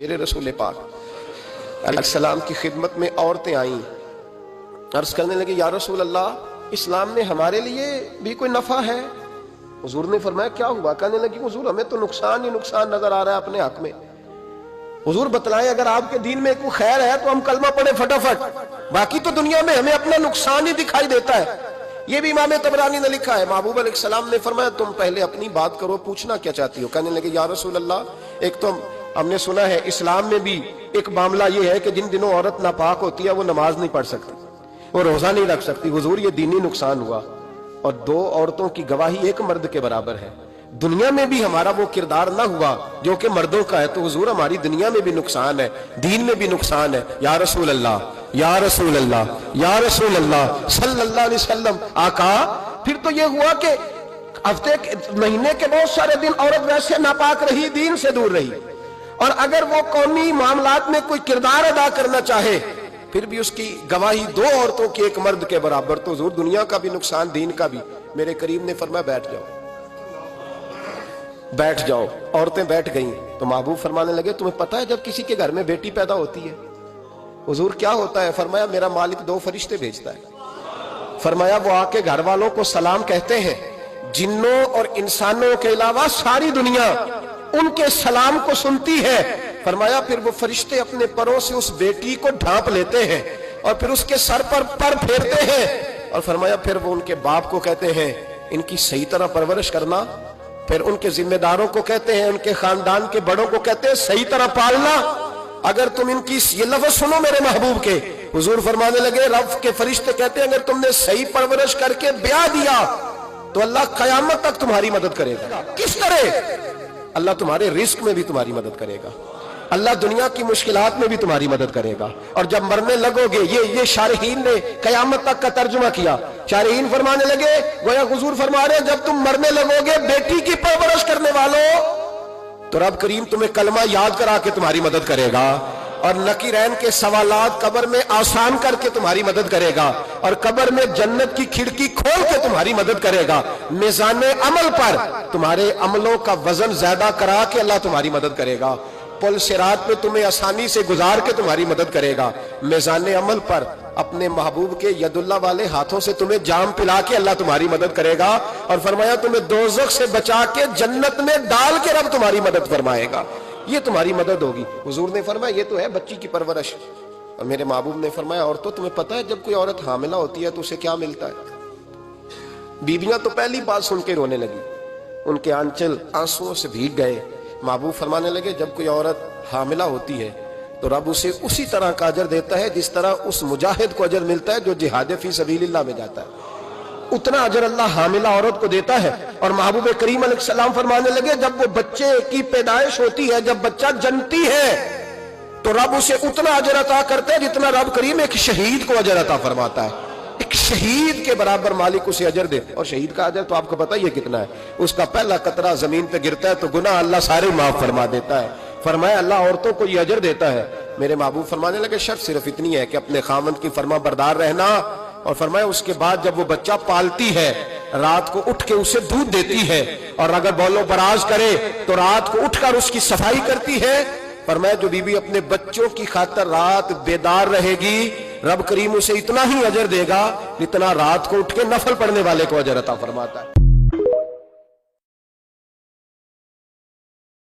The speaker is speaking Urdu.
میرے رسول پاک علیہ السلام کی خدمت میں عورتیں آئیں، عرض کرنے لگے یا رسول اللہ اسلام میں ہمارے لیے بھی کوئی نفع ہے؟ حضور نے فرمایا کیا ہوا؟ کہنے لگی حضور ہمیں تو نقصان ہی نقصان نظر آ رہا ہے اپنے حق میں۔ حضور بتلائیں اگر آپ کے دین میں کوئی خیر ہے تو ہم کلمہ پڑھیں فٹافٹ، باقی تو دنیا میں ہمیں اپنا نقصان ہی دکھائی دیتا ہے۔ یہ بھی امام طبرانی نے لکھا ہے، محبوب علیہ السلام نے فرمایا تم پہلے اپنی بات کرو، پوچھنا کیا چاہتی ہو؟ کہنے لگے یا رسول اللہ ایک تو ہم نے سنا ہے اسلام میں بھی ایک معاملہ یہ ہے کہ جن دنوں عورت ناپاک ہوتی ہے وہ نماز نہیں پڑھ سکتی، وہ روزہ نہیں رکھ سکتی۔ حضور یہ دینی نقصان ہوا، اور دو عورتوں کی گواہی ایک مرد کے برابر ہے۔ دنیا میں بھی ہمارا وہ کردار نہ ہوا جو کہ مردوں کا ہے تو حضور ہماری دنیا میں بھی نقصان ہے، دین میں بھی نقصان ہے۔ یا رسول اللہ یا رسول اللہ یا رسول اللہ صلی اللہ علیہ وسلم آقا، پھر تو یہ ہوا کہ ہفتے مہینے کے بہت سارے دن عورت ویسے ناپاک رہی، دین سے دور رہی، اور اگر وہ قومی معاملات میں کوئی کردار ادا کرنا چاہے پھر بھی اس کی گواہی دو عورتوں کی ایک مرد کے برابر، تو حضور دنیا کا بھی نقصان دین کا بھی۔ میرے کریم نے فرمایا بیٹھ جاؤ بیٹھ جاؤ۔ عورتیں بیٹھ گئیں تو محبوب فرمانے لگے تمہیں پتہ ہے جب کسی کے گھر میں بیٹی پیدا ہوتی ہے حضور کیا ہوتا ہے؟ فرمایا میرا مالک دو فرشتے بھیجتا ہے، فرمایا وہ آ کے گھر والوں کو سلام کہتے ہیں، جنوں اور انسانوں کے علاوہ ساری دنیا ان کے سلام کو سنتی ہے۔ فرمایا پھر وہ فرشتے اپنے پروں سے اس بیٹی کو ڈھانپ لیتے ہیں اور پھر اس کے سر پر پر پھیرتے ہیں، اور فرمایا پھر وہ ان کے باپ کو کہتے ہیں ان کی صحیح طرح پرورش کرنا، پھر ان کے ذمہ داروں کو کہتے ہیں، ان کے خاندان کے بڑوں کو کہتے ہیں صحیح طرح پالنا۔ اگر تم ان کی یہ لفظ سنو میرے محبوب کے، حضور فرمانے لگے رب کے فرشتے کہتے ہیں اگر تم نے صحیح پرورش کر کے بیاہ دیا تو اللہ قیامت تک تمہاری مدد کرے گا۔ کس طرح؟ اللہ تمہارے رزق میں بھی تمہاری مدد کرے گا، اللہ دنیا کی مشکلات میں بھی تمہاری مدد کرے گا، اور جب مرنے لگو گے یہ شارحین نے قیامت تک کا ترجمہ کیا۔ شارحین فرمانے لگے گویا حضور فرما رہے جب تم مرنے لگو گے بیٹی کی پرورش کرنے والوں تو رب کریم تمہیں کلمہ یاد کرا کے تمہاری مدد کرے گا، اور نکیرین کے سوالات قبر میں آسان کر کے تمہاری مدد کرے گا، اور قبر میں جنت کی کھڑکی کھول کے تمہاری مدد کرے گا، میزان عمل پر تمہارے عملوں کا وزن زیادہ کرا کے اللہ تمہاری مدد کرے گا، پل صراط پہ تمہیں آسانی سے گزار کے تمہاری مدد کرے گا، میزان عمل پر اپنے محبوب کے ید اللہ والے ہاتھوں سے تمہیں جام پلا کے اللہ تمہاری مدد کرے گا، اور فرمایا تمہیں دوزخ سے بچا کے جنت میں ڈال کے رب تمہاری مدد فرمائے گا۔ یہ تمہاری مدد ہوگی۔ حضور نے فرمایا یہ تو ہے بچی کی پرورش، اور میرے محبوب نے فرمایا اور تو تمہیں پتہ ہے جب کوئی عورت حاملہ ہوتی ہے تو اسے کیا ملتا ہے؟ بیویاں تو پہلی بات سن کے رونے لگی، ان کے آنچل آنسوؤں سے بھیگ گئے۔ محبوب فرمانے لگے جب کوئی عورت حاملہ ہوتی ہے تو رب اسے اسی طرح کا اجر دیتا ہے جس طرح اس مجاہد کو اجر ملتا ہے جو جہاد فی سبیل اللہ میں جاتا ہے، اتنا اجر اللہ حاملہ عورت کو دیتا ہے۔ اور محبوب کریم علیہ السلام فرمانے لگے جب وہ بچے کی پیدائش ہوتی ہے، جب بچہ جنتی ہے تو رب اسے اتنا اجر عطا کرتا ہے جتنا رب کریم ایک شہید کو اجر عطا فرماتا ہے، ایک شہید کے برابر مالک اسے اجر دے۔ اور شہید کا اجر تو آپ کو پتہ ہی ہے کتنا ہے، اس کا پہلا قطرہ زمین پہ گرتا ہے تو گناہ اللہ سارے معاف فرما دیتا ہے۔ فرمایا اللہ عورتوں کو یہ اجر دیتا ہے۔ میرے محبوب فرمانے لگے شرط صرف اتنی ہے کہ اپنے خاوند کی فرما بردار رہنا، اور فرمایا اس کے بعد جب وہ بچہ پالتی ہے رات کو اٹھ کے اسے دودھ دیتی ہے، اور اگر بول و براز کرے تو رات کو اٹھ کر اس کی صفائی کرتی ہے۔ فرمایا جو بی بی اپنے بچوں کی خاطر رات بیدار رہے گی رب کریم اسے اتنا ہی اجر دے گا جتنا رات کو اٹھ کے نفل پڑھنے والے کو اجر عطا فرماتا ہے۔